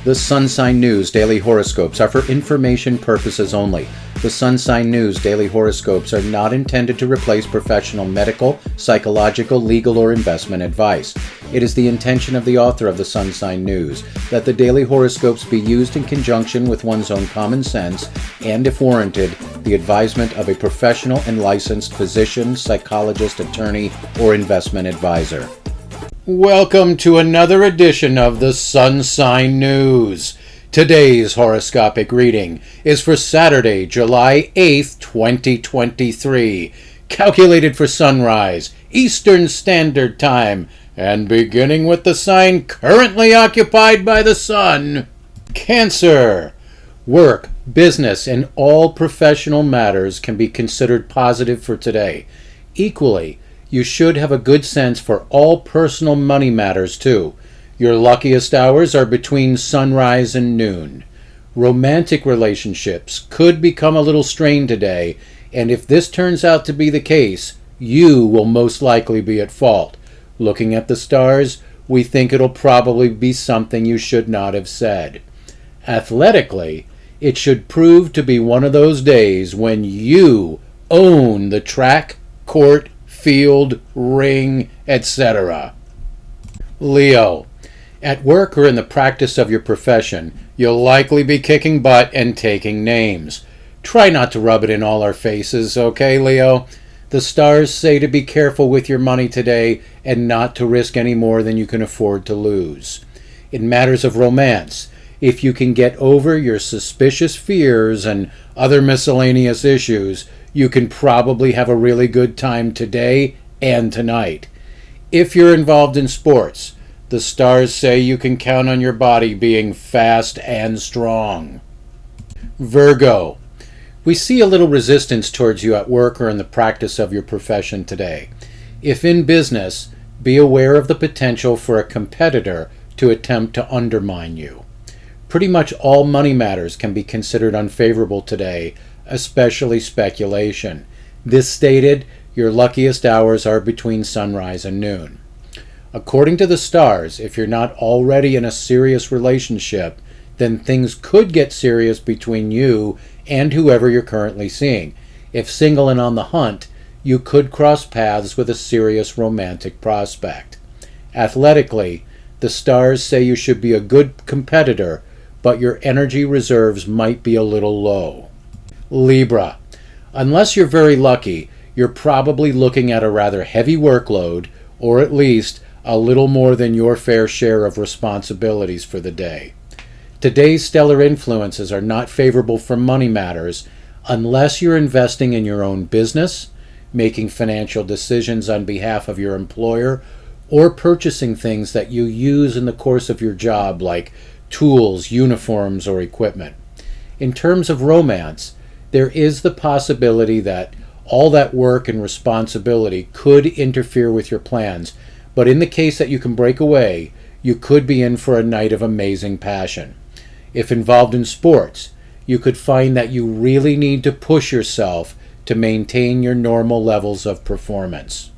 The Sun Sign News Daily Horoscopes are for information purposes only. The Sun Sign News Daily Horoscopes are not intended to replace professional medical, psychological, legal, or investment advice. It is the intention of the author of the Sun Sign News that the daily horoscopes be used in conjunction with one's own common sense and, if warranted, the advisement of a professional and licensed physician, psychologist, attorney, or investment advisor. Welcome to another edition of the Sun Sign News. Today's horoscopic reading is for Saturday, July 8th, 2023, calculated for sunrise, Eastern Standard Time, and beginning with the sign currently occupied by the sun. Cancer. Work, business, and all professional matters can be considered positive for today. Equally, you should have a good sense for all personal money matters too. Your luckiest hours are between sunrise and noon. Romantic relationships could become a little strained today, and if this turns out to be the case, you will most likely be at fault. Looking at the stars, we think it'll probably be something you should not have said. Athletically, it should prove to be one of those days when you own the track, court, field, ring, etc. Leo. At work or in the practice of your profession, you'll likely be kicking butt and taking names. Try not to rub it in all our faces, okay, Leo? The stars say to be careful with your money today and not to risk any more than you can afford to lose. In matters of romance, if you can get over your suspicious fears and other miscellaneous issues, you can probably have a really good time today and tonight. If you're involved in sports, the stars say you can count on your body being fast and strong. Virgo. We see a little resistance towards you at work or in the practice of your profession today. If in business, be aware of the potential for a competitor to attempt to undermine you. Pretty much all money matters can be considered unfavorable today, especially speculation. This stated, your luckiest hours are between sunrise and noon. According to the stars, if you're not already in a serious relationship, then things could get serious between you and whoever you're currently seeing. If single and on the hunt, you could cross paths with a serious romantic prospect. Athletically, the stars say you should be a good competitor, but your energy reserves might be a little low. Libra. Unless you're very lucky, you're probably looking at a rather heavy workload, or at least a little more than your fair share of responsibilities for the day. Today's stellar influences are not favorable for money matters unless you're investing in your own business, making financial decisions on behalf of your employer, or purchasing things that you use in the course of your job like tools, uniforms, or equipment. In terms of romance, there is the possibility that all that work and responsibility could interfere with your plans, but in the case that you can break away, you could be in for a night of amazing passion. If involved in sports, you could find that you really need to push yourself to maintain your normal levels of performance.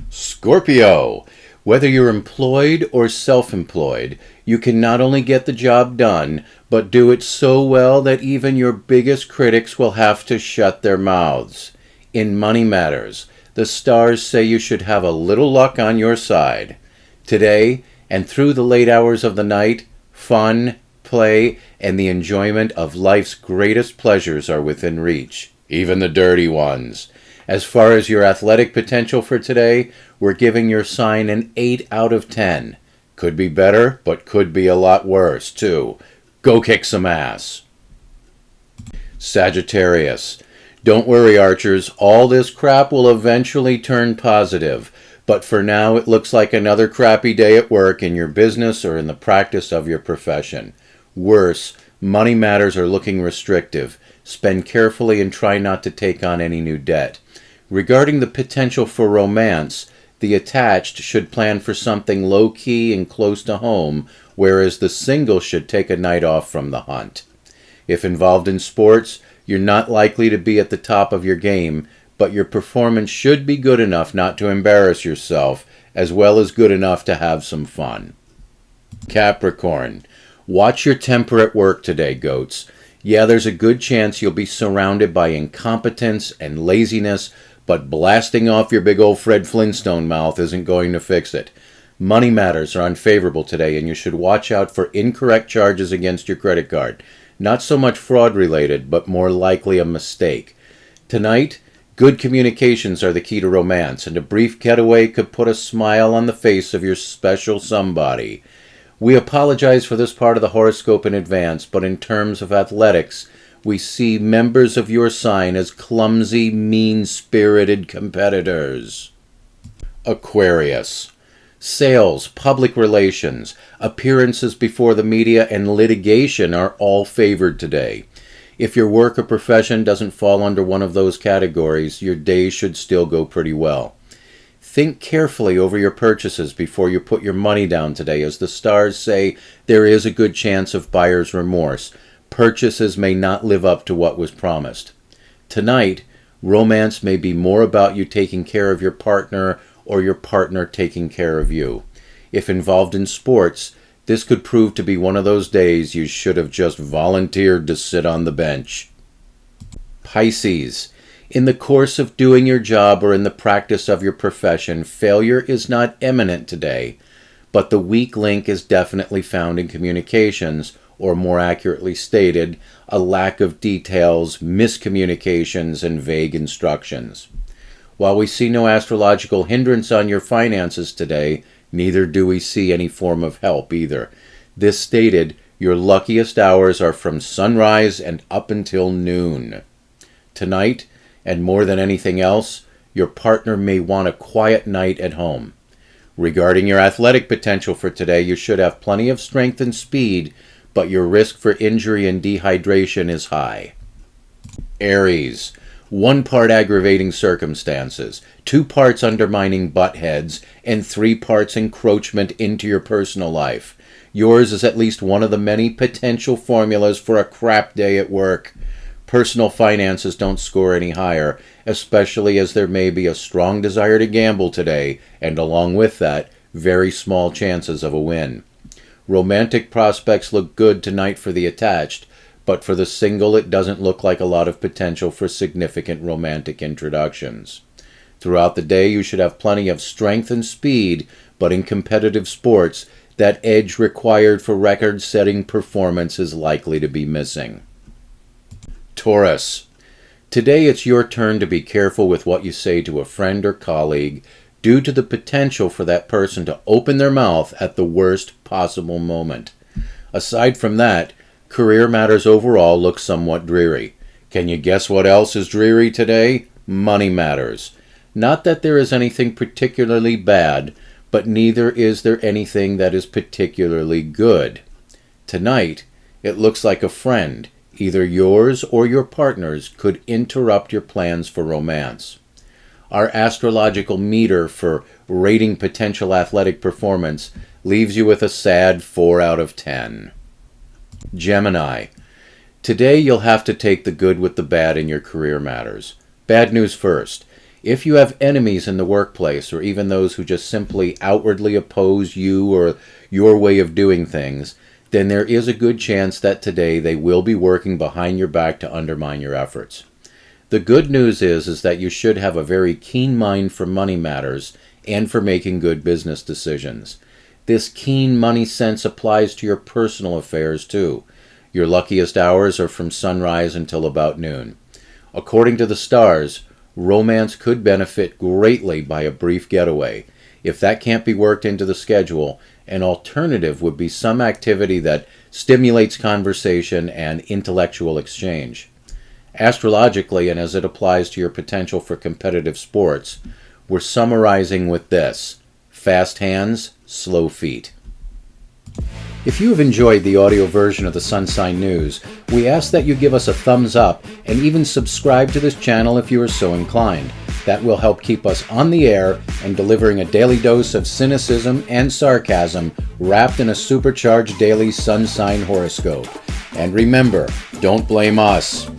Scorpio. Whether you're employed or self-employed, you can not only get the job done, but do it so well that even your biggest critics will have to shut their mouths. In money matters, the stars say you should have a little luck on your side. Today, and through the late hours of the night, fun, play, and the enjoyment of life's greatest pleasures are within reach, even the dirty ones. As far as your athletic potential for today, we're giving your sign an 8 out of 10. Could be better, but could be a lot worse, too. Go kick some ass. Sagittarius. Don't worry, Archers. All this crap will eventually turn positive. But for now, it looks like another crappy day at work in your business or in the practice of your profession. Worse, money matters are looking restrictive. Spend carefully and try not to take on any new debt. Regarding the potential for romance, the attached should plan for something low-key and close to home, whereas the single should take a night off from the hunt. If involved in sports, you're not likely to be at the top of your game, but your performance should be good enough not to embarrass yourself, as well as good enough to have some fun. Capricorn. Watch your temper at work today, goats. Yeah, there's a good chance you'll be surrounded by incompetence and laziness, but blasting off your big old Fred Flintstone mouth isn't going to fix it. Money matters are unfavorable today, and you should watch out for incorrect charges against your credit card. Not so much fraud-related, but more likely a mistake. Tonight, good communications are the key to romance, and a brief getaway could put a smile on the face of your special somebody. We apologize for this part of the horoscope in advance, but in terms of athletics, we see members of your sign as clumsy, mean-spirited competitors. Aquarius. Sales, public relations, appearances before the media, and litigation are all favored today. If your work or profession doesn't fall under one of those categories, your day should still go pretty well. Think carefully over your purchases before you put your money down today, as the stars say there is a good chance of buyer's remorse. Purchases may not live up to what was promised. Tonight, romance may be more about you taking care of your partner or your partner taking care of you. If involved in sports, this could prove to be one of those days you should have just volunteered to sit on the bench. Pisces. In the course of doing your job or in the practice of your profession, failure is not imminent today, but the weak link is definitely found in communications, or more accurately stated, a lack of details, miscommunications, and vague instructions. While we see no astrological hindrance on your finances today, neither do we see any form of help either. This stated, your luckiest hours are from sunrise and up until noon. Tonight, and more than anything else, your partner may want a quiet night at home. Regarding your athletic potential for today, you should have plenty of strength and speed, but your risk for injury and dehydration is high. Aries. 1 part aggravating circumstances, 2 parts undermining butt heads, and 3 parts encroachment into your personal life. Yours is at least one of the many potential formulas for a crap day at work. Personal finances don't score any higher, especially as there may be a strong desire to gamble today, and along with that, very small chances of a win. Romantic prospects look good tonight for the attached, but for the single it doesn't look like a lot of potential for significant romantic introductions. Throughout the day you should have plenty of strength and speed, but in competitive sports, that edge required for record-setting performance is likely to be missing. Taurus. Today it's your turn to be careful with what you say to a friend or colleague, due to the potential for that person to open their mouth at the worst possible moment. Aside from that, career matters overall look somewhat dreary. Can you guess what else is dreary today? Money matters. Not that there is anything particularly bad, but neither is there anything that is particularly good. Tonight, it looks like a friend, either yours or your partner's, could interrupt your plans for romance. Our astrological meter for rating potential athletic performance leaves you with a sad 4 out of 10. Gemini. Today you'll have to take the good with the bad in your career matters. Bad news first. If you have enemies in the workplace, or even those who just simply outwardly oppose you or your way of doing things, then there is a good chance that today they will be working behind your back to undermine your efforts. The good news is that you should have a very keen mind for money matters and for making good business decisions. This keen money sense applies to your personal affairs too. Your luckiest hours are from sunrise until about noon. According to the stars, romance could benefit greatly by a brief getaway. If that can't be worked into the schedule, an alternative would be some activity that stimulates conversation and intellectual exchange. Astrologically, and as it applies to your potential for competitive sports, we're summarizing with this: fast hands, slow feet. If you have enjoyed the audio version of the Sun Sign News, we ask that you give us a thumbs up and even subscribe to this channel if you are so inclined. That will help keep us on the air and delivering a daily dose of cynicism and sarcasm wrapped in a supercharged daily sun sign horoscope. And remember, don't blame us.